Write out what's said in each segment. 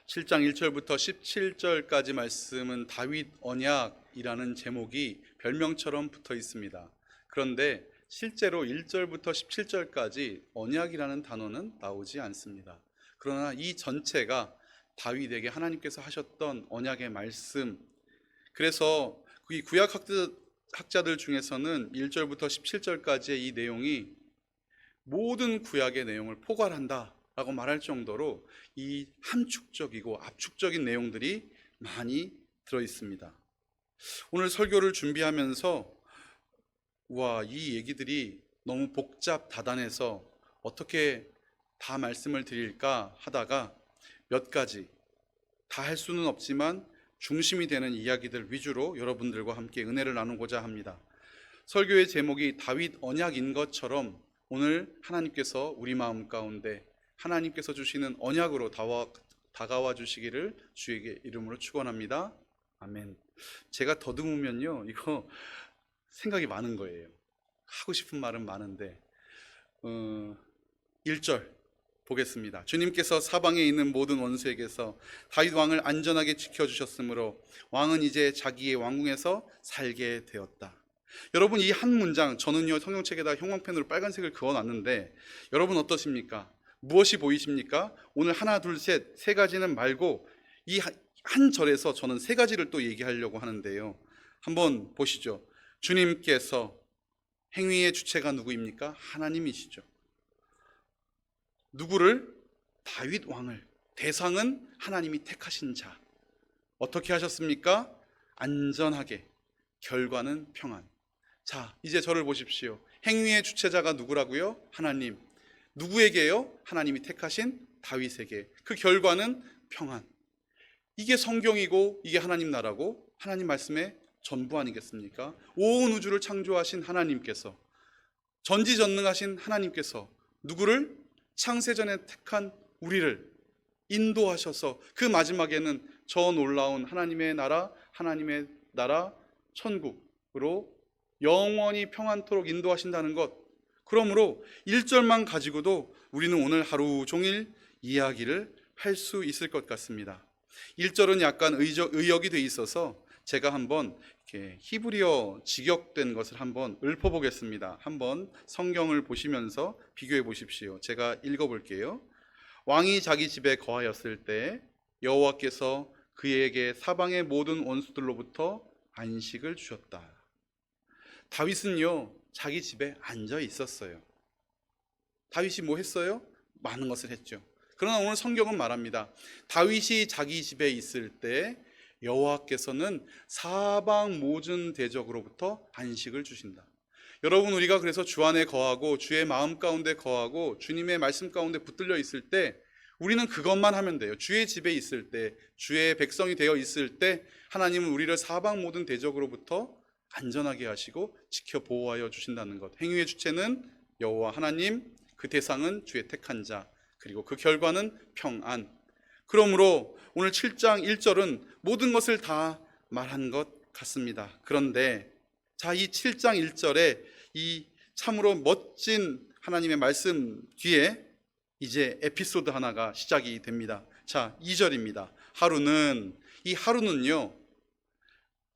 7장 1절부터 17절까지 말씀은 다윗 언약이라는 제목이 별명처럼 붙어 있습니다. 그런데 실제로 1절부터 17절까지 언약이라는 단어는 나오지 않습니다. 그러나 이 전체가 다윗에게 하나님께서 하셨던 언약의 말씀, 그래서 이 구약 학자들 중에서는 1절부터 17절까지의 이 내용이 모든 구약의 내용을 포괄한다 라고 말할 정도로 이 함축적이고 압축적인 내용들이 많이 들어 있습니다. 오늘 설교를 준비하면서 이 얘기들이 너무 복잡 다단해서 어떻게 다 말씀을 드릴까 하다가 몇 가지, 다 할 수는 없지만 중심이 되는 이야기들 위주로 여러분들과 함께 은혜를 나누고자 합니다. 설교의 제목이 다윗 언약인 것처럼 오늘 하나님께서 우리 마음 가운데 하나님께서 주시는 언약으로 다가와 주시기를 주의 이름으로 축원합니다. 아멘. 제가 더듬으면요, 이거 생각이 많은 거예요. 하고 싶은 말은 많은데 1절 보겠습니다. 주님께서 사방에 있는 모든 원수에게서 다윗 왕을 안전하게 지켜주셨으므로 왕은 이제 자기의 왕궁에서 살게 되었다. 여러분, 이 한 문장, 저는요 성경책에다 형광펜으로 빨간색을 그어놨는데 여러분 어떠십니까? 무엇이 보이십니까? 오늘 하나 둘 셋 세 가지는 말고 이 한 절에서 저는 세 가지를 또 얘기하려고 하는데요. 한번 보시죠. 주님께서, 행위의 주체가 누구입니까? 하나님이시죠. 누구를? 다윗 왕을. 대상은 하나님이 택하신 자. 어떻게 하셨습니까? 안전하게. 결과는 평안. 자, 이제 저를 보십시오. 행위의 주체자가 누구라고요? 하나님. 누구에게요? 하나님이 택하신 다윗에게. 그 결과는 평안. 이게 성경이고 이게 하나님 나라고 하나님 말씀의 전부 아니겠습니까? 온 우주를 창조하신 하나님께서, 전지전능하신 하나님께서 누구를? 창세전에 택한 우리를 인도하셔서 그 마지막에는 저 놀라운 하나님의 나라 천국으로 영원히 평안토록 인도하신다는 것. 그러므로 1절만 가지고도 우리는 오늘 하루 종일 이야기를 할 수 있을 것 같습니다. 1절은 약간 의역이 돼 있어서 제가 한번 이렇게 히브리어 직역된 것을 한번 읊어보겠습니다. 한번 성경을 보시면서 비교해 보십시오. 제가 읽어볼게요. 왕이 자기 집에 거하였을 때 여호와께서 그에게 사방의 모든 원수들로부터 안식을 주셨다. 다윗은요 자기 집에 앉아 있었어요. 다윗이 뭐 했어요? 많은 것을 했죠. 그러나 오늘 성경은 말합니다. 다윗이 자기 집에 있을 때 여호와께서는 사방 모든 대적으로부터 안식을 주신다. 여러분, 우리가 그래서 주 안에 거하고 주의 마음 가운데 거하고 주님의 말씀 가운데 붙들려 있을 때 우리는 그것만 하면 돼요. 주의 집에 있을 때, 주의 백성이 되어 있을 때 하나님은 우리를 사방 모든 대적으로부터 안전하게 하시고 지켜 보호하여 주신다는 것. 행위의 주체는 여호와 하나님, 그 대상은 주의 택한 자, 그리고 그 결과는 평안. 그러므로 오늘 7장 1절은 모든 것을 다 말한 것 같습니다. 그런데 자, 이 7장 1절에 이 참으로 멋진 하나님의 말씀 뒤에 이제 에피소드 하나가 시작이 됩니다. 자, 2절입니다. 이 하루는요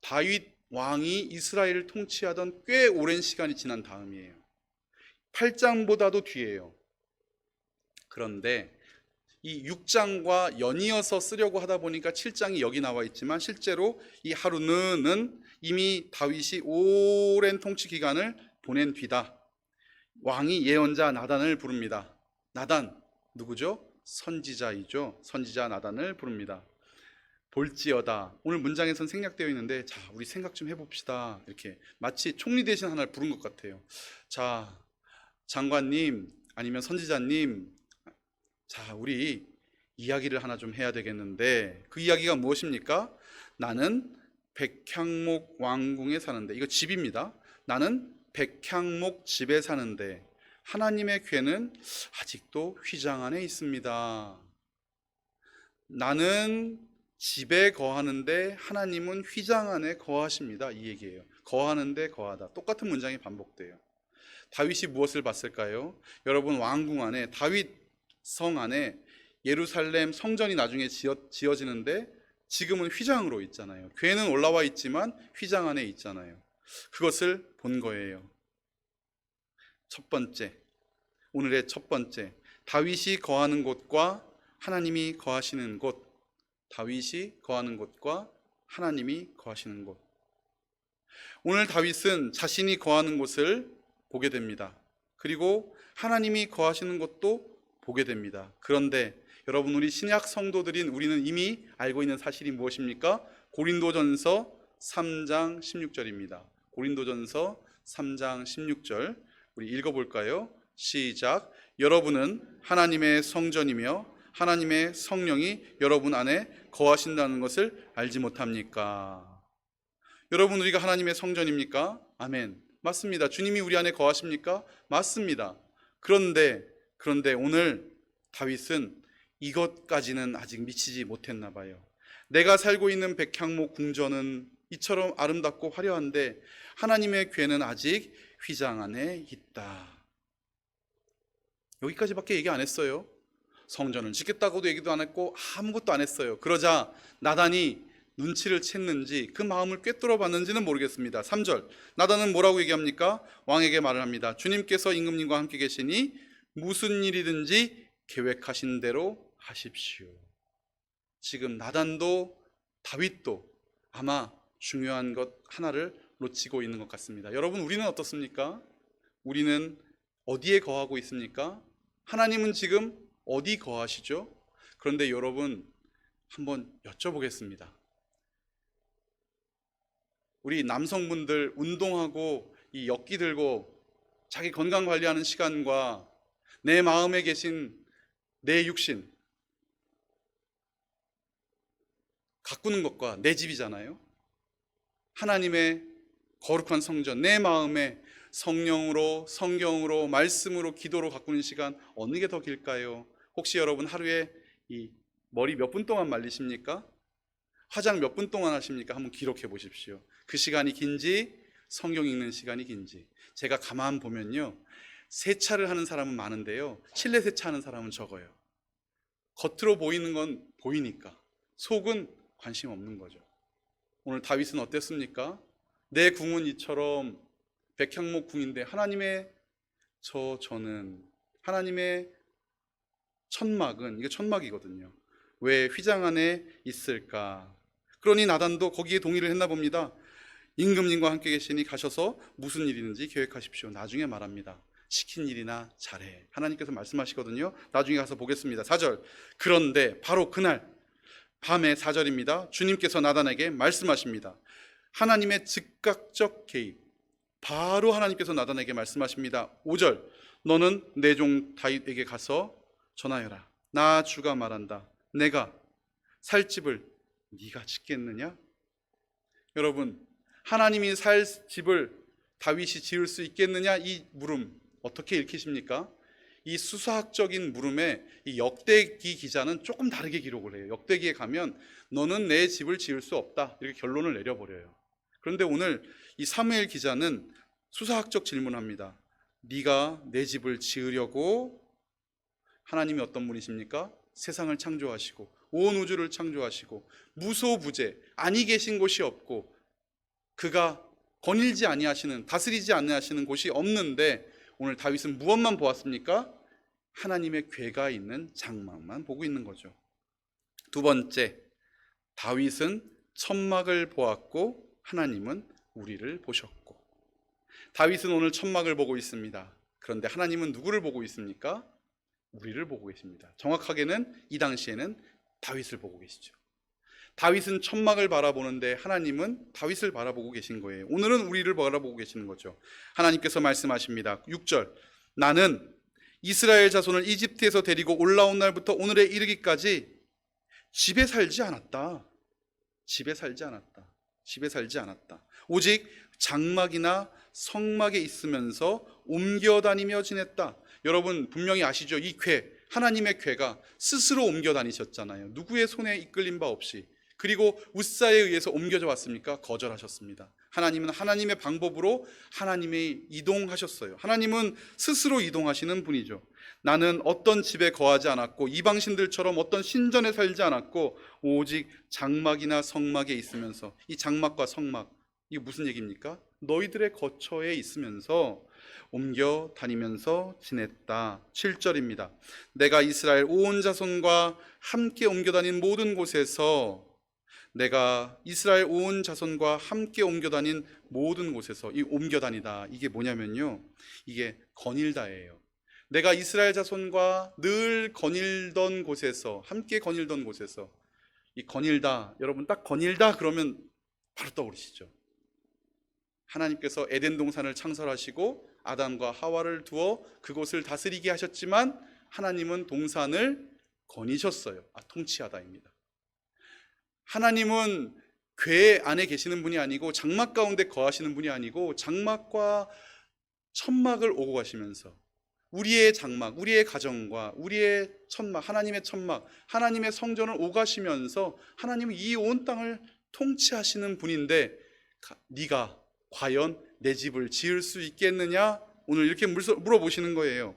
다윗 왕이 이스라엘을 통치하던 꽤 오랜 시간이 지난 다음이에요. 8장보다도 뒤에요. 그런데 이 6장과 연이어서 쓰려고 하다 보니까 7장이 여기 나와 있지만 실제로 이 하루는 이미 다윗이 오랜 통치 기간을 보낸 뒤다. 왕이 예언자 나단을 부릅니다. 나단 누구죠? 선지자이죠. 선지자 나단을 부릅니다. 볼지어다. 오늘 문장에선 생략되어 있는데 자, 우리 생각 좀 해봅시다. 이렇게 마치 총리 대신 하나를 부른 것 같아요. 자, 장관님 아니면 선지자님, 자, 우리 이야기를 하나 좀 해야 되겠는데 그 이야기가 무엇입니까? 나는 백향목 왕궁에 사는데, 이거 집입니다. 나는 백향목 집에 사는데 하나님의 궤는 아직도 휘장 안에 있습니다. 나는 집에 거하는데 하나님은 휘장 안에 거하십니다. 이 얘기예요. 거하는데 거하다. 똑같은 문장이 반복돼요. 다윗이 무엇을 봤을까요? 여러분, 왕궁 안에, 다윗 성 안에 예루살렘 성전이 나중에 지어지는데 지금은 휘장으로 있잖아요. 괴는 올라와 있지만 휘장 안에 있잖아요. 그것을 본 거예요. 첫 번째, 오늘의 첫 번째, 다윗이 거하는 곳과 하나님이 거하시는 곳. 다윗이 거하는 곳과 하나님이 거하시는 곳. 오늘 다윗은 자신이 거하는 곳을 보게 됩니다. 그리고 하나님이 거하시는 곳도 보게 됩니다. 그런데 여러분, 우리 신약 성도들인 우리는 이미 알고 있는 사실이 무엇입니까? 고린도전서 3장 16절입니다. 고린도전서 3장 16절 우리 읽어볼까요? 시작. 여러분은 하나님의 성전이며 하나님의 성령이 여러분 안에 거하신다는 것을 알지 못합니까? 여러분, 우리가 하나님의 성전입니까? 아멘. 맞습니다. 주님이 우리 안에 거하십니까? 맞습니다. 그런데 오늘 다윗은 이것까지는 아직 미치지 못했나 봐요. 내가 살고 있는 백향목 궁전은 이처럼 아름답고 화려한데 하나님의 궤는 아직 휘장 안에 있다. 여기까지밖에 얘기 안 했어요. 성전을 짓겠다고도 얘기도 안 했고 아무것도 안 했어요. 그러자 나단이 눈치를 챘는지 그 마음을 꿰뚫어 봤는지는 모르겠습니다. 3절, 나단은 뭐라고 얘기합니까? 왕에게 말을 합니다. 주님께서 임금님과 함께 계시니 무슨 일이든지 계획하신 대로 하십시오. 지금 나단도 다윗도 아마 중요한 것 하나를 놓치고 있는 것 같습니다. 여러분, 우리는 어떻습니까? 우리는 어디에 거하고 있습니까? 하나님은 지금 어디 거하시죠? 그런데 여러분, 한번 여쭤보겠습니다. 우리 남성분들 운동하고 이 역기 들고 자기 건강 관리하는 시간과 내 마음에 계신 내 육신 가꾸는 것과 내 집이잖아요. 하나님의 거룩한 성전, 내 마음에 성령으로, 성경으로, 말씀으로, 기도로 가꾸는 시간 어느 게 더 길까요? 혹시 여러분 하루에 이 머리 몇 분 동안 말리십니까? 화장 몇 분 동안 하십니까? 한번 기록해 보십시오. 그 시간이 긴지 성경 읽는 시간이 긴지. 제가 가만 보면요, 세차를 하는 사람은 많은데요, 실내 세차하는 사람은 적어요. 겉으로 보이는 건 보이니까 속은 관심 없는 거죠. 오늘 다윗은 어땠습니까? 내 궁은 이처럼 백향목 궁인데 하나님의 저는 하나님의 천막은, 이게 천막이거든요, 왜 휘장 안에 있을까? 그러니 나단도 거기에 동의를 했나 봅니다. 임금님과 함께 계시니 가셔서 무슨 일이든지 계획하십시오. 나중에 말합니다. 시킨 일이나 잘해. 하나님께서 말씀하시거든요. 나중에 가서 보겠습니다. 4절. 그런데 바로 그날 밤에 4절입니다. 주님께서 나단에게 말씀하십니다. 하나님의 즉각적 개입. 바로 하나님께서 나단에게 말씀하십니다. 5절. 너는 내 종 다윗에게 가서 전하여라. 나 주가 말한다. 내가 살 집을 네가 짓겠느냐? 여러분, 하나님이 살 집을 다윗이 지을 수 있겠느냐? 이 물음 어떻게 읽히십니까? 이 수사학적인 물음에 이 역대기 기자는 조금 다르게 기록을 해요. 역대기에 가면 너는 내 집을 지을 수 없다, 이렇게 결론을 내려버려요. 그런데 오늘 이 사무엘 기자는 수사학적 질문을 합니다. 네가 내 집을 지으려고? 하나님이 어떤 분이십니까? 세상을 창조하시고 온 우주를 창조하시고 무소부재, 아니 계신 곳이 없고 그가 거닐지 아니하시는, 다스리지 아니하시는 곳이 없는데 오늘 다윗은 무엇만 보았습니까? 하나님의 궤가 있는 장막만 보고 있는 거죠. 두 번째, 다윗은 천막을 보았고 하나님은 우리를 보셨고. 다윗은 오늘 천막을 보고 있습니다. 그런데 하나님은 누구를 보고 있습니까? 우리를 보고 계십니다. 정확하게는 이 당시에는 다윗을 보고 계시죠. 다윗은 천막을 바라보는데 하나님은 다윗을 바라보고 계신 거예요. 오늘은 우리를 바라보고 계시는 거죠. 하나님께서 말씀하십니다. 6절. 나는 이스라엘 자손을 이집트에서 데리고 올라온 날부터 오늘에 이르기까지 집에 살지 않았다. 집에 살지 않았다. 집에 살지 않았다. 오직 장막이나 성막에 있으면서 옮겨 다니며 지냈다. 여러분 분명히 아시죠? 이 궤, 하나님의 궤가 스스로 옮겨 다니셨잖아요. 누구의 손에 이끌린 바 없이. 그리고 웃사에 의해서 옮겨져 왔습니까? 거절하셨습니다. 하나님은 하나님의 방법으로 하나님이 이동하셨어요. 하나님은 스스로 이동하시는 분이죠. 나는 어떤 집에 거하지 않았고 이방신들처럼 어떤 신전에 살지 않았고 오직 장막이나 성막에 있으면서, 이 장막과 성막, 이게 무슨 얘기입니까? 너희들의 거처에 있으면서 옮겨 다니면서 지냈다. 7절입니다. 내가 이스라엘 온 자손과 함께 옮겨 다닌 모든 곳에서, 내가 이스라엘 온 자손과 함께 옮겨 다닌 모든 곳에서, 이 옮겨 다니다, 이게 뭐냐면요, 이게 거닐다예요. 내가 이스라엘 자손과 늘 거닐던 곳에서, 함께 거닐던 곳에서, 이 거닐다, 여러분 딱 거닐다 그러면 바로 떠오르시죠? 하나님께서 에덴 동산을 창설하시고 아담과 하와를 두어 그곳을 다스리게 하셨지만 하나님은 동산을 거니셨어요. 통치하다입니다. 하나님은 궤 안에 계시는 분이 아니고, 장막 가운데 거하시는 분이 아니고, 장막과 천막을 오고 가시면서 우리의 장막, 우리의 가정과 우리의 천막, 하나님의 천막, 하나님의 성전을 오가시면서 하나님은 이 온 땅을 통치하시는 분인데, 네가 과연 내 집을 지을 수 있겠느냐? 오늘 이렇게 물어보시는 거예요.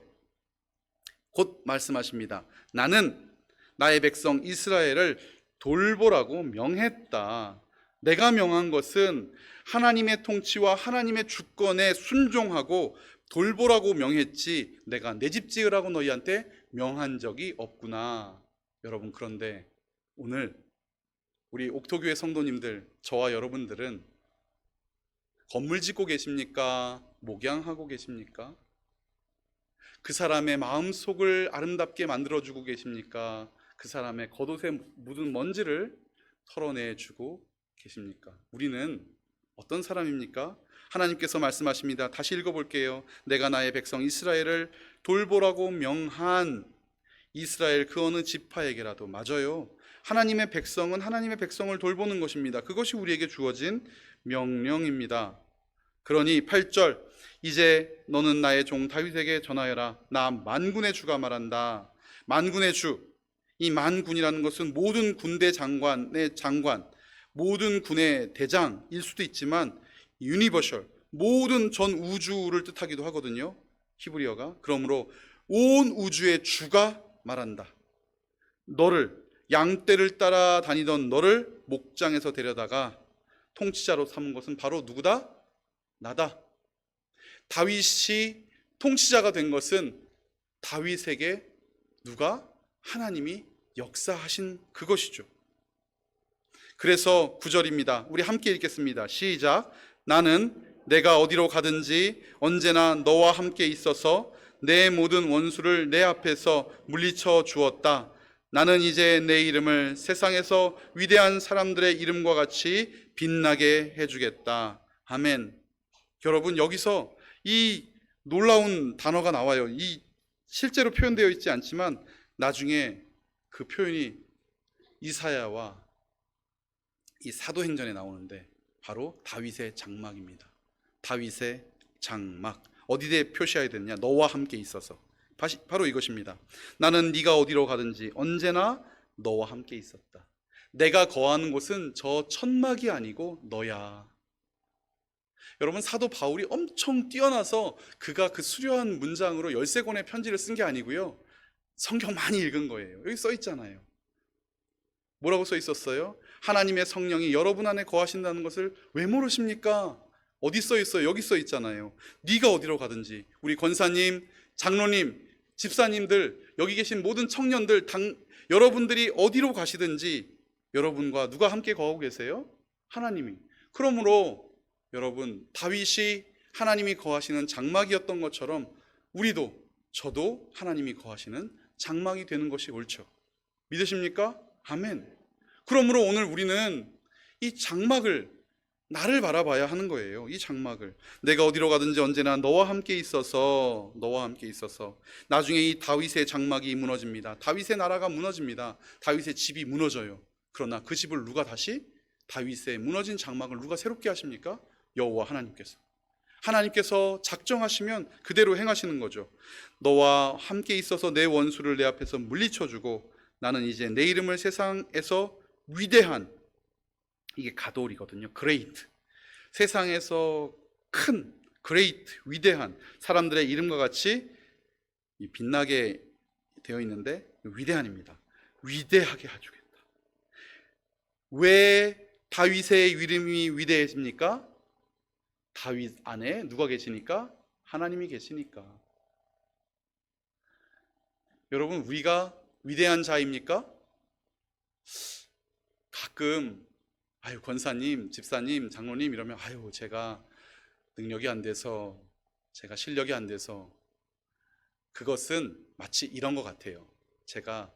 곧 말씀하십니다. 나는 나의 백성 이스라엘을 돌보라고 명했다. 내가 명한 것은 하나님의 통치와 하나님의 주권에 순종하고 돌보라고 명했지, 내가 내 집 지으라고 너희한테 명한 적이 없구나. 여러분, 그런데 오늘 우리 옥토교회 성도님들, 저와 여러분들은 건물 짓고 계십니까? 목양하고 계십니까? 그 사람의 마음속을 아름답게 만들어주고 계십니까? 그 사람의 겉옷에 묻은 먼지를 털어내주고 계십니까? 우리는 어떤 사람입니까? 하나님께서 말씀하십니다. 다시 읽어볼게요. 내가 나의 백성 이스라엘을 돌보라고 명한, 이스라엘 그 어느 지파에게라도. 맞아요. 하나님의 백성은 하나님의 백성을 돌보는 것입니다. 그것이 우리에게 주어진 명령입니다. 그러니 8절, 이제 너는 나의 종 다윗에게 전하여라. 나 만군의 주가 말한다. 만군의 주, 이 만군이라는 것은 모든 군대 장관의 장관, 모든 군의 대장일 수도 있지만 유니버셜, 모든 전 우주를 뜻하기도 하거든요, 히브리어가. 그러므로 온 우주의 주가 말한다. 너를, 양떼를 따라 다니던 너를 목장에서 데려다가 통치자로 삼은 것은 바로 누구다? 나다. 다윗이 통치자가 된 것은 다윗에게 누가? 하나님이 역사하신 그것이죠. 그래서 9절입니다. 우리 함께 읽겠습니다. 시작. 나는 내가 어디로 가든지 언제나 너와 함께 있어서 내 모든 원수를 내 앞에서 물리쳐 주었다. 나는 이제 내 이름을 세상에서 위대한 사람들의 이름과 같이 빛나게 해주겠다. 아멘. 여러분, 여기서 이 놀라운 단어가 나와요. 이 실제로 표현되어 있지 않지만 나중에 그 표현이 이사야와 이 사도행전에 나오는데 바로 다윗의 장막입니다. 다윗의 장막. 어디에 표시해야 되느냐? 너와 함께 있어서. 바로 이것입니다. 나는 네가 어디로 가든지 언제나 너와 함께 있었다. 내가 거하는 곳은 저 천막이 아니고 너야. 여러분, 사도 바울이 엄청 뛰어나서 그가 그 수려한 문장으로 13권의 편지를 쓴 게 아니고요, 성경 많이 읽은 거예요. 여기 써 있잖아요. 뭐라고 써 있었어요? 하나님의 성령이 여러분 안에 거하신다는 것을 왜 모르십니까? 어디 써 있어요? 여기 써 있잖아요. 네가 어디로 가든지. 우리 권사님, 장로님, 집사님들, 여기 계신 모든 청년들, 여러분들이 어디로 가시든지 여러분과 누가 함께 거하고 계세요? 하나님이. 그러므로 여러분, 다윗이 하나님이 거하시는 장막이었던 것처럼 우리도, 저도 하나님이 거하시는 장막이 되는 것이 옳죠. 믿으십니까? 아멘. 그러므로 오늘 우리는 이 장막을, 나를 바라봐야 하는 거예요. 이 장막을. 내가 어디로 가든지 언제나 너와 함께 있어서, 너와 함께 있어서. 나중에 이 다윗의 장막이 무너집니다. 다윗의 나라가 무너집니다. 다윗의 집이 무너져요. 그러나 그 집을 누가 다시, 다윗의 무너진 장막을 누가 새롭게 하십니까? 여호와 하나님께서. 하나님께서 작정하시면 그대로 행하시는 거죠. 너와 함께 있어서 내 원수를 내 앞에서 물리쳐주고 나는 이제 내 이름을 세상에서 위대한, 이게 가돌이거든요. great. 세상에서 큰, great, 위대한 사람들의 이름과 같이 이 빛나게 되어 있는데 위대한입니다. 위대하게 해주겠다. 왜 다윗의 이름이 위대해집니까? 다윗 안에 누가 계시니까? 하나님이 계시니까. 여러분, 우리가 위대한 자입니까? 가끔 아유, 권사님, 집사님, 장로님 이러면 아유, 제가 능력이 안 돼서, 제가 실력이 안 돼서. 그것은 마치 이런 것 같아요. 제가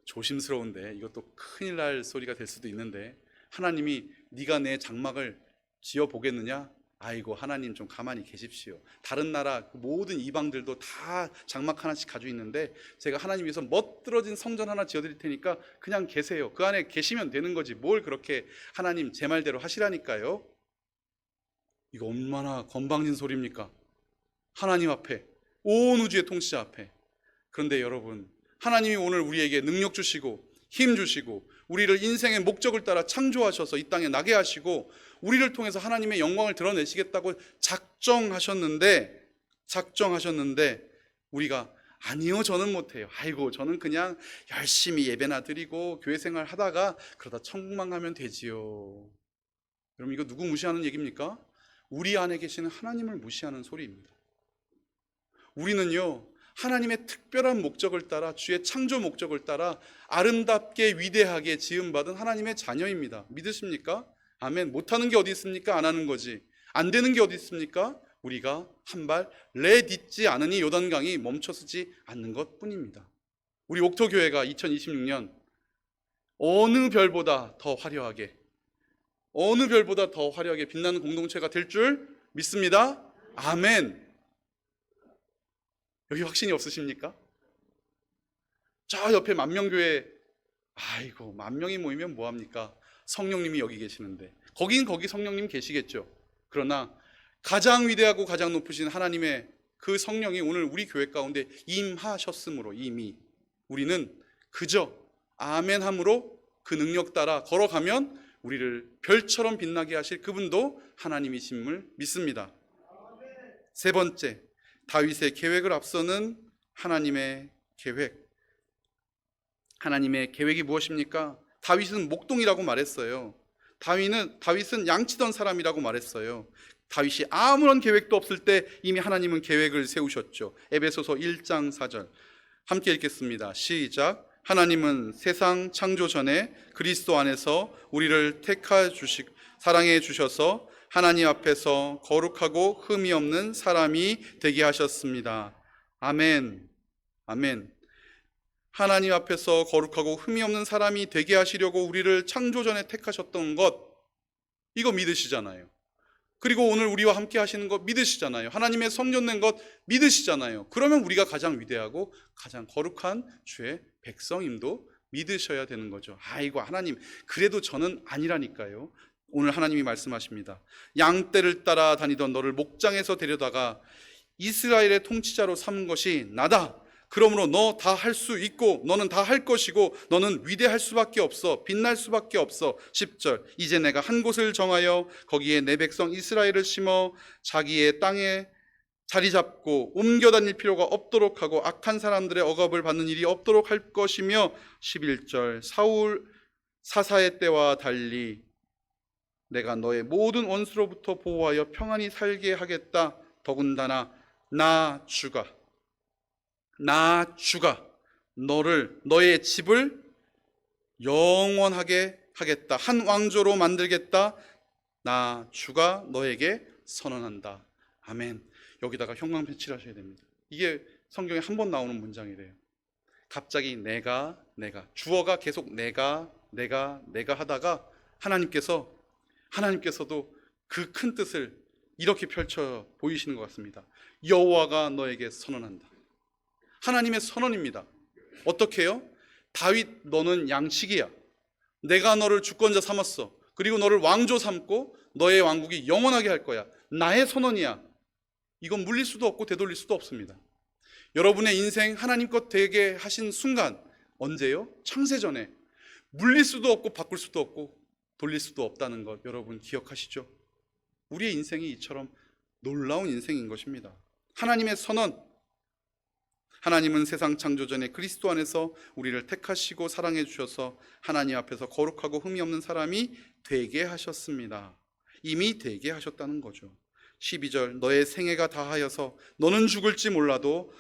조심스러운데 이것도 큰일 날 소리가 될 수도 있는데, 하나님이 네가 내 장막을 지어 보겠느냐? 아이고, 하나님 좀 가만히 계십시오. 다른 나라 모든 이방들도 다 장막 하나씩 가지고 있는데 제가 하나님 위해서 멋들어진 성전 하나 지어드릴 테니까 그냥 계세요. 그 안에 계시면 되는 거지 뭘 그렇게 하나님 제 말대로 하시라니까요. 이거 얼마나 건방진 소리입니까? 하나님 앞에, 온 우주의 통치자 앞에. 그런데 여러분, 하나님이 오늘 우리에게 능력 주시고 힘 주시고 우리를 인생의 목적을 따라 창조하셔서 이 땅에 나게 하시고 우리를 통해서 하나님의 영광을 드러내시겠다고 작정하셨는데 우리가 아니요, 저는 못해요. 아이고, 저는 그냥 열심히 예배나 드리고 교회 생활 하다가 그러다 천국만 가면 되지요. 여러분, 이거 누구 무시하는 얘기입니까? 우리 안에 계시는 하나님을 무시하는 소리입니다. 우리는요, 하나님의 특별한 목적을 따라, 주의 창조 목적을 따라 아름답게 위대하게 지음받은 하나님의 자녀입니다. 믿으십니까? 아멘. 못하는 게 어디 있습니까? 안 하는 거지. 안 되는 게 어디 있습니까? 우리가 한 발 내딛지 않으니 요단강이 멈춰서지 않는 것 뿐입니다. 우리 옥토교회가 2026년 어느 별보다 더 화려하게 빛나는 공동체가 될 줄 믿습니다. 아멘. 여기 확신이 없으십니까? 저 옆에 만명교회, 아이고, 10,000명이 모이면 뭐합니까? 성령님이 여기 계시는데. 거긴 거기 성령님 계시겠죠. 그러나 가장 위대하고 가장 높으신 하나님의 그 성령이 오늘 우리 교회 가운데 임하셨으므로 이미 우리는 그저 아멘함으로 그 능력 따라 걸어가면 우리를 별처럼 빛나게 하실 그분도 하나님이심을 믿습니다. 세 번째, 다윗의 계획을 앞서는 하나님의 계획. 하나님의 계획이 무엇입니까? 다윗은 목동이라고 말했어요. 다윗은 양치던 사람이라고 말했어요. 다윗이 아무런 계획도 없을 때 이미 하나님은 계획을 세우셨죠. 에베소서 1장 4절 함께 읽겠습니다. 시작. 하나님은 세상 창조 전에 그리스도 안에서 우리를 사랑해 주셔서 하나님 앞에서 거룩하고 흠이 없는 사람이 되게 하셨습니다. 아멘. 아멘. 하나님 앞에서 거룩하고 흠이 없는 사람이 되게 하시려고 우리를 창조 전에 택하셨던 것, 이거 믿으시잖아요. 그리고 오늘 우리와 함께 하시는 것 믿으시잖아요. 하나님의 성전 낸 것 믿으시잖아요. 그러면 우리가 가장 위대하고 가장 거룩한 주의 백성임도 믿으셔야 되는 거죠. 아이고, 하나님, 그래도 저는 아니라니까요. 오늘 하나님이 말씀하십니다. 양떼를 따라 다니던 너를 목장에서 데려다가 이스라엘의 통치자로 삼은 것이 나다. 그러므로 너 다 할 수 있고 너는 다 할 것이고 너는 위대할 수밖에 없어. 빛날 수밖에 없어. 10절. 이제 내가 한 곳을 정하여 거기에 내 백성 이스라엘을 심어 자기의 땅에 자리 잡고 옮겨 다닐 필요가 없도록 하고 악한 사람들의 억압을 받는 일이 없도록 할 것이며 11절. 사사의 때와 달리 내가 너의 모든 원수로부터 보호하여 평안히 살게 하겠다. 더군다나 나 주가 너의 집을 영원하게 하겠다. 한 왕조로 만들겠다. 나 주가 너에게 선언한다. 아멘. 여기다가 형광펜 칠하셔야 됩니다. 이게 성경에 한 번 나오는 문장이래요. 갑자기 내가 주어가 계속 내가 하다가 하나님께서도 그 큰 뜻을 이렇게 펼쳐 보이시는 것 같습니다. 여호와가 너에게 선언한다. 하나님의 선언입니다. 어떻게 해요? 다윗, 너는 양식이야. 내가 너를 주권자 삼았어. 그리고 너를 왕조 삼고 너의 왕국이 영원하게 할 거야. 나의 선언이야. 이건 물릴 수도 없고 되돌릴 수도 없습니다. 여러분의 인생 하나님 것 되게 하신 순간, 언제요? 창세전에. 물릴 수도 없고 바꿀 수도 없고 돌릴 수도 없다는 것 여러분 기억하시죠? 우리의 인생이 이처럼 놀라운 인생인 것입니다. 하나님의 선언, 하나님은 세상 창조 전에 그리스도 안에서 우리를 택하시고 사랑해 주셔서 하나님 앞에서 거룩하고 흠이 없는 사람이 되게 하셨습니다. 이미 되게 하셨다는 거죠. 12절, 너의 생애가 다하여서 너는 죽을지 몰라도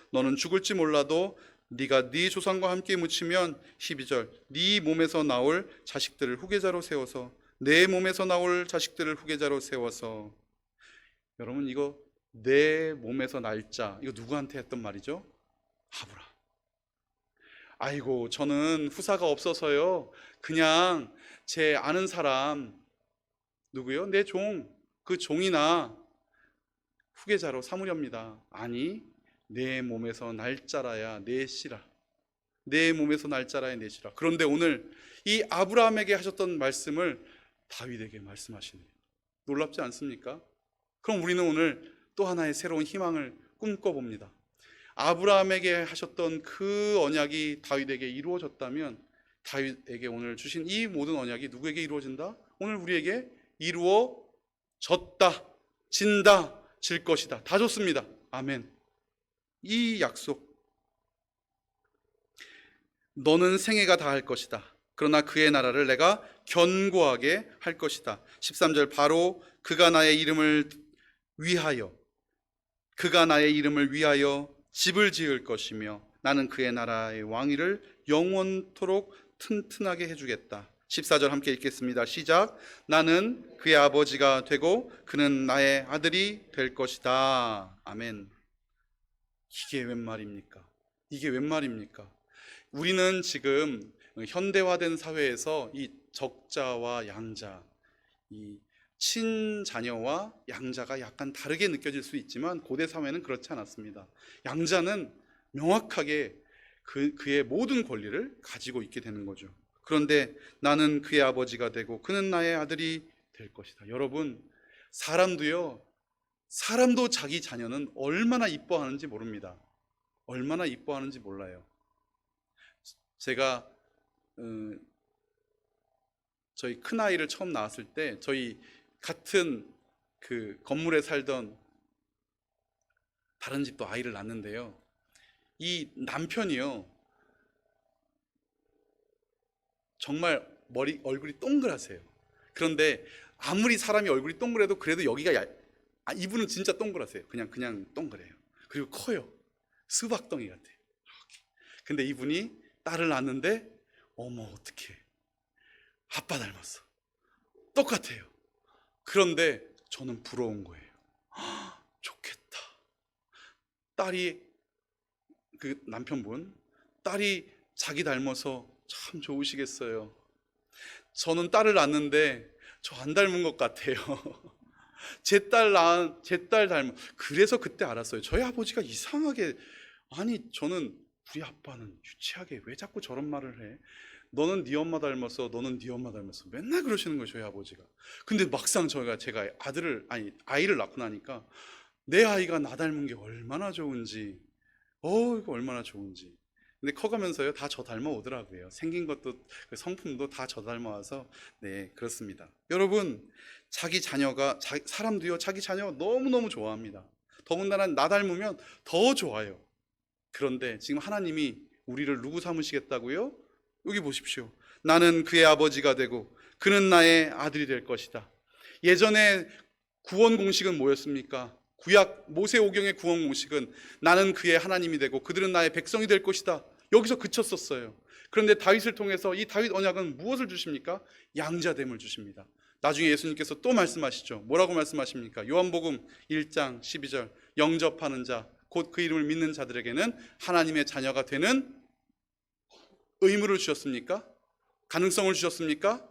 네가 네 조상과 함께 묻히면 12절, 네 몸에서 나올 자식들을 후계자로 세워서 내 몸에서 나올 자식들을 후계자로 세워서. 여러분, 이거 내 몸에서 날자, 이거 누구한테 했던 말이죠? 아브라함. 아이고, 저는 후사가 없어서요, 그냥 제 아는 사람, 누구요? 내 종, 그 종이나 후계자로 삼으렵니다. 아니, 내 몸에서 날짜라야 내 씨라. 내 몸에서 날짜라야 내 씨라. 그런데 오늘 이 아브라함에게 하셨던 말씀을 다윗에게 말씀하시네요. 놀랍지 않습니까? 그럼 우리는 오늘 또 하나의 새로운 희망을 꿈꿔봅니다. 아브라함에게 하셨던 그 언약이 다윗에게 이루어졌다면 다윗에게 오늘 주신 이 모든 언약이 누구에게 이루어진다? 오늘 우리에게 이루어졌다, 진다, 질 것이다. 다 좋습니다. 아멘. 이 약속, 너는 생애가 다할 것이다. 그러나 그의 나라를 내가 견고하게 할 것이다. 13절, 바로 그가 나의 이름을 위하여 집을 지을 것이며 나는 그의 나라의 왕위를 영원토록 튼튼하게 해주겠다. 14절 함께 읽겠습니다. 시작. 나는 그의 아버지가 되고 그는 나의 아들이 될 것이다. 아멘. 이게 웬 말입니까? 이게 웬 말입니까? 우리는 지금 현대화된 사회에서 이 적자와 양자, 이 친자녀와 양자가 약간 다르게 느껴질 수 있지만 고대 사회는 그렇지 않았습니다. 양자는 명확하게 그의 모든 권리를 가지고 있게 되는 거죠. 그런데 나는 그의 아버지가 되고 그는 나의 아들이 될 것이다. 여러분, 사람도 자기 자녀는 얼마나 이뻐하는지 모릅니다. 얼마나 이뻐하는지 몰라요. 제가 저희 큰아이를 처음 낳았을 때 저희 같은 그 건물에 살던 다른 집도 아이를 낳는데요, 이 남편이요, 정말 얼굴이 동그라세요. 그런데 아무리 사람이 얼굴이 동그래도 그래도 여기가 이분은 진짜 동그라세요. 그냥 동그래요. 그리고 커요. 수박덩이 같아요. 이렇게. 근데 이분이 딸을 낳았는데 어머 어떡해, 아빠 닮았어. 똑같아요. 그런데 저는 부러운 거예요. 좋겠다. 딸이, 그 남편분, 딸이 자기 닮아서 참 좋으시겠어요. 저는 딸을 낳았는데 저 안 닮은 것 같아요. 제 딸 닮은. 그래서 그때 알았어요. 저희 아버지가 이상하게, 아니 저는 우리 아빠는 유치하게 왜 자꾸 저런 말을 해? 너는 네 엄마 닮았어, 너는 네 엄마 닮았어, 맨날 그러시는 거예요, 저희 아버지가. 근데 막상 제가 아이를 낳고 나니까 내 아이가 나 닮은 게 얼마나 좋은지, 이거 얼마나 좋은지. 근데 커가면서요, 다 저 닮아오더라고요. 생긴 것도, 성품도 다 저 닮아와서. 네, 그렇습니다. 여러분, 사람도요, 자기 자녀 너무너무 좋아합니다. 더군다나 나 닮으면 더 좋아요. 그런데 지금 하나님이 우리를 누구 삼으시겠다고요? 여기 보십시오. 나는 그의 아버지가 되고 그는 나의 아들이 될 것이다. 예전에 구원 공식은 뭐였습니까? 구약 모세오경의 구원 공식은 나는 그의 하나님이 되고 그들은 나의 백성이 될 것이다. 여기서 그쳤었어요. 그런데 다윗을 통해서 이 다윗 언약은 무엇을 주십니까? 양자됨을 주십니다. 나중에 예수님께서 또 말씀하시죠. 뭐라고 말씀하십니까? 요한복음 1장 12절, 영접하는 자, 곧 그 이름을 믿는 자들에게는 하나님의 자녀가 되는 의무를 주셨습니까? 가능성을 주셨습니까?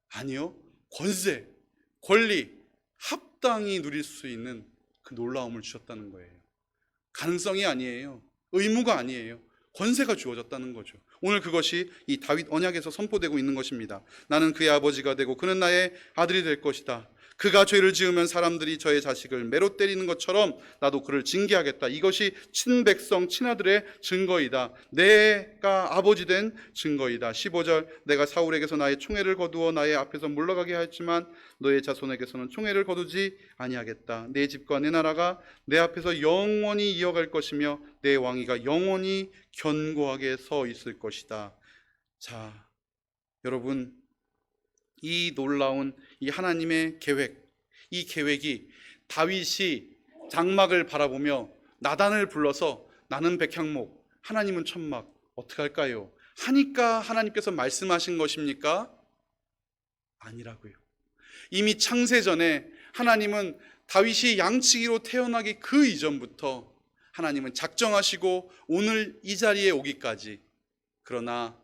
아니요. 권세, 권리, 합당히 누릴 수 있는 그 놀라움을 주셨다는 거예요. 가능성이 아니에요. 의무가 아니에요. 권세가 주어졌다는 거죠. 오늘 그것이 이 다윗 언약에서 선포되고 있는 것입니다. 나는 그의 아버지가 되고 그는 나의 아들이 될 것이다. 그가 죄를 지으면 사람들이 저의 자식을 매로 때리는 것처럼 나도 그를 징계하겠다. 이것이 친백성 친아들의 증거이다. 내가 아버지 된 증거이다. 15절 내가 사울에게서 나의 총애를 거두어 나의 앞에서 물러가게 하였지만 너의 자손에게서는 총애를 거두지 아니하겠다. 내 집과 내 나라가 내 앞에서 영원히 이어갈 것이며 내 왕위가 영원히 견고하게 서 있을 것이다. 자, 여러분, 이 놀라운 이 하나님의 계획, 이 계획이 다윗이 장막을 바라보며 나단을 불러서 나는 백향목, 하나님은 천막, 어떻게 할까요? 하니까 하나님께서 말씀하신 것입니까? 아니라고요. 이미 창세전에 하나님은 다윗이 양치기로 태어나기 그 이전부터 하나님은 작정하시고 오늘 이 자리에 오기까지, 그러나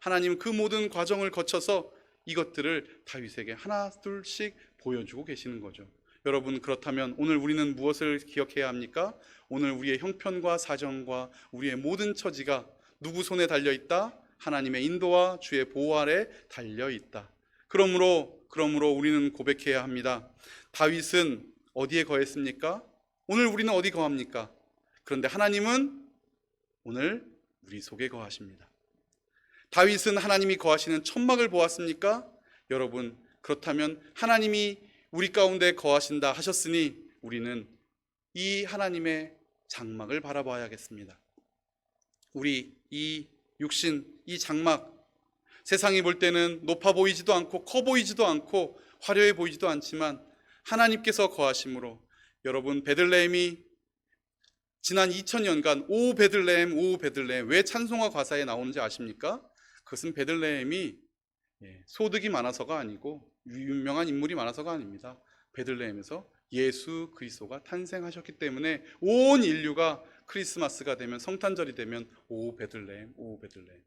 하나님은 그 모든 과정을 거쳐서 이것들을 다윗에게 하나 둘씩 보여주고 계시는 거죠. 여러분, 그렇다면 오늘 우리는 무엇을 기억해야 합니까? 오늘 우리의 형편과 사정과 우리의 모든 처지가 누구 손에 달려있다? 하나님의 인도와 주의 보호 아래 달려있다. 그러므로 우리는 고백해야 합니다. 다윗은 어디에 거했습니까? 오늘 우리는 어디 거합니까? 그런데 하나님은 오늘 우리 속에 거하십니다. 다윗은 하나님이 거하시는 천막을 보았습니까? 여러분, 그렇다면 하나님이 우리 가운데 거하신다 하셨으니 우리는 이 하나님의 장막을 바라봐야겠습니다. 우리 이 육신, 이 장막, 세상이 볼 때는 높아 보이지도 않고 커 보이지도 않고 화려해 보이지도 않지만 하나님께서 거하심으로, 여러분, 베들레헴이 지난 2000년간 오 베들레헴 오 베들레헴 왜 찬송가 가사에 나오는지 아십니까? 그것은 베들레헴이 소득이 많아서가 아니고 유명한 인물이 많아서가 아닙니다. 베들레헴에서 예수 그리스도가 탄생하셨기 때문에 온 인류가 크리스마스가 되면, 성탄절이 되면 오 베들레헴 오 베들레헴.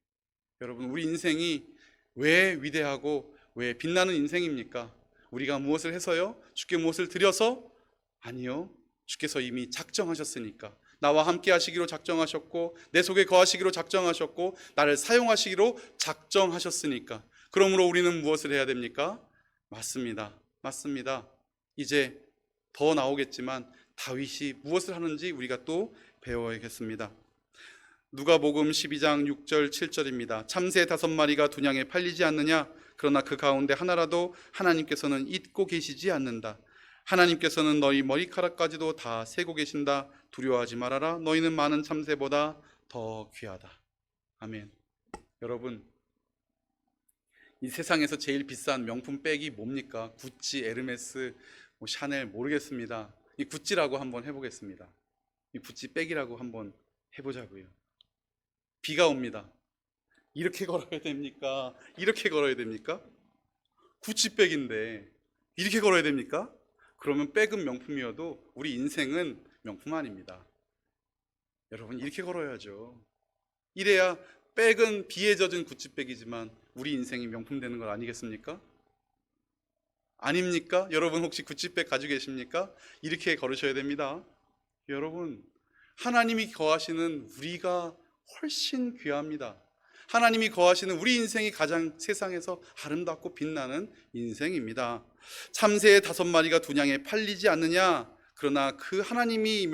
여러분, 우리 인생이 왜 위대하고 왜 빛나는 인생입니까? 우리가 무엇을 해서요? 주께 무엇을 드려서? 아니요, 주께서 이미 작정하셨으니까. 나와 함께 하시기로 작정하셨고 내 속에 거하시기로 작정하셨고 나를 사용하시기로 작정하셨으니까. 그러므로 우리는 무엇을 해야 됩니까? 맞습니다. 이제 더 나오겠지만 다윗이 무엇을 하는지 우리가 또 배워야겠습니다. 누가복음 12장 6절 7절입니다. 참새 5마리가 분양에 팔리지 않느냐? 그러나 그 가운데 하나라도 하나님께서는 잊고 계시지 않는다. 하나님께서는 너희 머리카락까지도 다 세고 계신다. 두려워하지 말아라. 너희는 많은 참새보다 더 귀하다. 아멘. 여러분, 이 세상에서 제일 비싼 명품 백이 뭡니까? 구찌, 에르메스, 샤넬 모르겠습니다. 이 구찌라고 한번 해보겠습니다. 이 구찌 백이라고 한번 해보자고요. 비가 옵니다. 이렇게 걸어야 됩니까? 이렇게 걸어야 됩니까? 구찌백인데 이렇게 걸어야 됩니까? 그러면 백은 명품이어도 우리 인생은 명품 아닙니다. 여러분, 이렇게 걸어야죠. 이래야 백은 비에 젖은 구찌백이지만 우리 인생이 명품 되는 것 아니겠습니까? 아닙니까? 여러분, 혹시 구찌백 가지고 계십니까? 이렇게 걸으셔야 됩니다. 여러분, 하나님이 거하시는 우리가 훨씬 귀합니다. 하나님이 거하시는 우리 인생이 가장 세상에서 아름답고 빛나는 인생입니다. 참새의 5마리가 분양에 팔리지 않느냐? 그러나 그 하나님이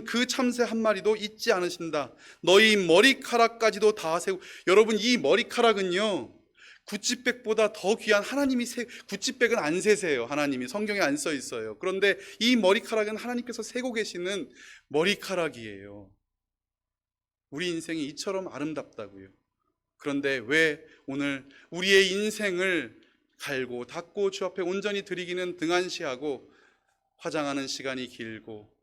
그 참새 한 마리도 잊지 않으신다. 너희 머리카락까지도 다 세고. 여러분, 이 머리카락은요 구찌백보다 더 귀한 하나님이 구찌백은 안 세세요. 하나님이 성경에 안 써 있어요. 그런데 이 머리카락은 하나님께서 세고 계시는 머리카락이에요. 우리 인생이 이처럼 아름답다고요. 그런데 왜 오늘 우리의 인생을 갈고 닦고 주 앞에 온전히 드리기는 등한시하고 화장하는 시간이 길고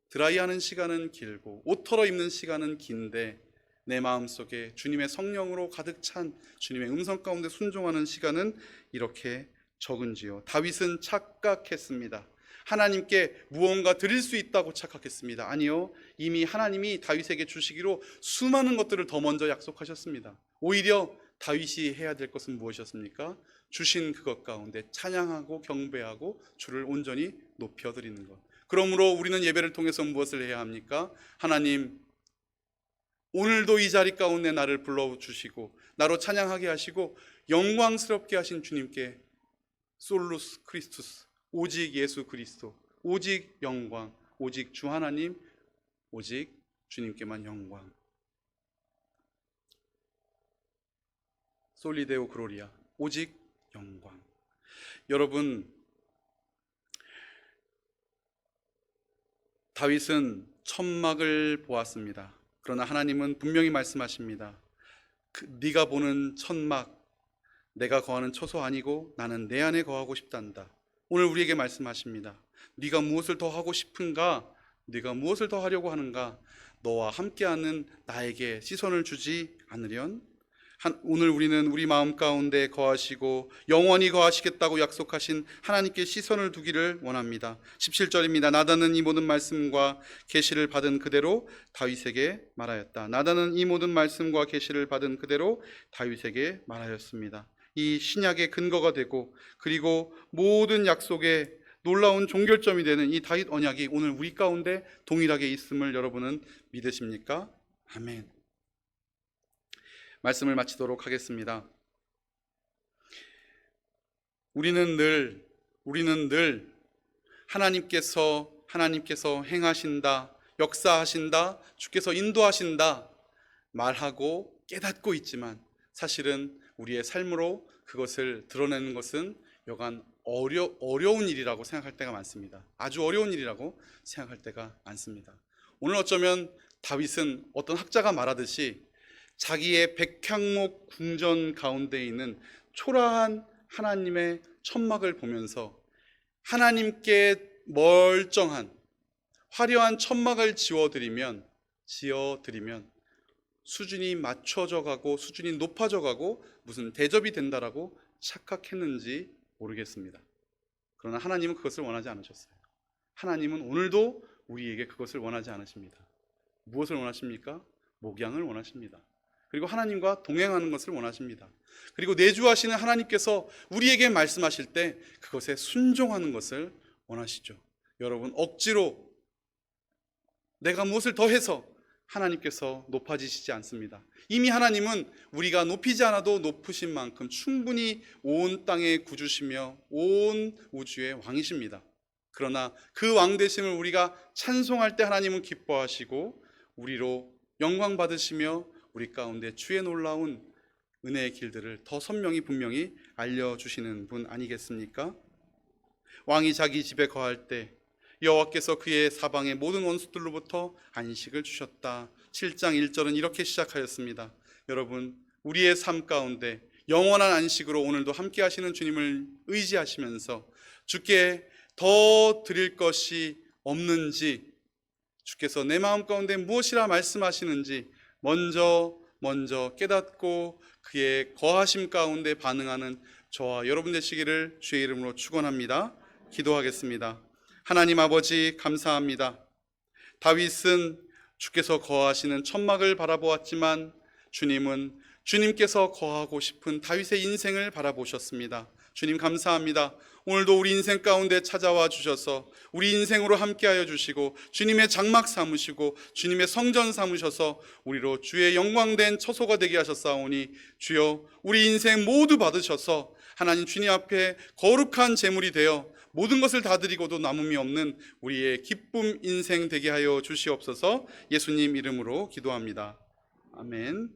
드라이하는 시간은 길고 옷 털어 입는 시간은 긴데 내 마음속에 주님의 성령으로 가득 찬 주님의 음성 가운데 순종하는 시간은 이렇게 적은지요? 다윗은 착각했습니다. 하나님께 무언가 드릴 수 있다고 착각했습니다. 아니요, 이미 하나님이 다윗에게 주시기로 수많은 것들을 더 먼저 약속하셨습니다. 오히려 다윗이 해야 될 것은 무엇이었습니까? 주신 그것 가운데 찬양하고 경배하고 주를 온전히 높여드리는 것. 그러므로 우리는 예배를 통해서 무엇을 해야 합니까? 하나님, 오늘도 이 자리 가운데 나를 불러주시고 나로 찬양하게 하시고 영광스럽게 하신 주님께 솔루스 크리스투스, 오직 예수 그리스도, 오직 영광, 오직 주 하나님, 오직 주님께만 영광. 솔리데오 그로리아, 오직 영광. 여러분, 다윗은 천막을 보았습니다. 그러나 하나님은 분명히 말씀하십니다. 네가 보는 천막, 내가 거하는 처소 아니고 나는 내 안에 거하고 싶단다. 오늘 우리에게 말씀하십니다. 네가 무엇을 더 하고 싶은가? 네가 무엇을 더 하려고 하는가? 너와 함께하는 나에게 시선을 주지 않으련? 오늘 우리는 우리 마음 가운데 거하시고 영원히 거하시겠다고 약속하신 하나님께 시선을 두기를 원합니다. 17절입니다. 나단은 이 모든 말씀과 계시를 받은 그대로 다윗에게 말하였다. 나단은 이 모든 말씀과 계시를 받은 그대로 다윗에게 말하였습니다. 이 신약의 근거가 되고 그리고 모든 약속의 놀라운 종결점이 되는 이 다윗 언약이 오늘 우리 가운데 동일하게 있음을 여러분은 믿으십니까? 아멘. 말씀을 마치도록 하겠습니다. 우리는 늘 하나님께서 행하신다, 역사하신다, 주께서 인도하신다 말하고 깨닫고 있지만 사실은 우리의 삶으로 그것을 드러내는 것은 여간 어려운 일이라고 생각할 때가 많습니다. 아주 어려운 일이라고 생각할 때가 많습니다. 오늘 어쩌면 다윗은 어떤 학자가 말하듯이 자기의 백향목 궁전 가운데 있는 초라한 하나님의 천막을 보면서 하나님께 멀쩡한 화려한 천막을 지어드리면 수준이 맞춰져 가고 수준이 높아져 가고 무슨 대접이 된다라고 착각했는지 모르겠습니다. 그러나 하나님은 그것을 원하지 않으셨어요. 하나님은 오늘도 우리에게 그것을 원하지 않으십니다. 무엇을 원하십니까? 목양을 원하십니다. 그리고 하나님과 동행하는 것을 원하십니다. 그리고 내주하시는 하나님께서 우리에게 말씀하실 때 그것에 순종하는 것을 원하시죠. 여러분, 억지로 내가 무엇을 더해서 하나님께서 높아지시지 않습니다. 이미 하나님은 우리가 높이지 않아도 높으신 만큼 충분히 온 땅의 구주시며 온 우주의 왕이십니다. 그러나 그 왕 되심을 우리가 찬송할 때 하나님은 기뻐하시고 우리로 영광 받으시며 우리 가운데 주의 놀라운 은혜의 길들을 더 선명히 분명히 알려주시는 분 아니겠습니까? 왕이 자기 집에 거할 때 여호와께서 그의 사방의 모든 원수들로부터 안식을 주셨다. 7장 1절은 이렇게 시작하였습니다. 여러분, 우리의 삶 가운데 영원한 안식으로 오늘도 함께 하시는 주님을 의지하시면서 주께 더 드릴 것이 없는지, 주께서 내 마음 가운데 무엇이라 말씀하시는지 먼저 깨닫고 그의 거하심 가운데 반응하는 저와 여러분 되시기를 주의 이름으로 축원합니다. 기도하겠습니다. 하나님 아버지, 감사합니다. 다윗은 주께서 거하시는 천막을 바라보았지만 주님은 주님께서 거하고 싶은 다윗의 인생을 바라보셨습니다. 주님 감사합니다. 오늘도 우리 인생 가운데 찾아와 주셔서 우리 인생으로 함께하여 주시고 주님의 장막 삼으시고 주님의 성전 삼으셔서 우리로 주의 영광된 처소가 되게 하셨사오니 주여 우리 인생 모두 받으셔서 하나님 주님 앞에 거룩한 제물이 되어 모든 것을 다 드리고도 남음이 없는 우리의 기쁨 인생 되게 하여 주시옵소서. 예수님 이름으로 기도합니다. 아멘.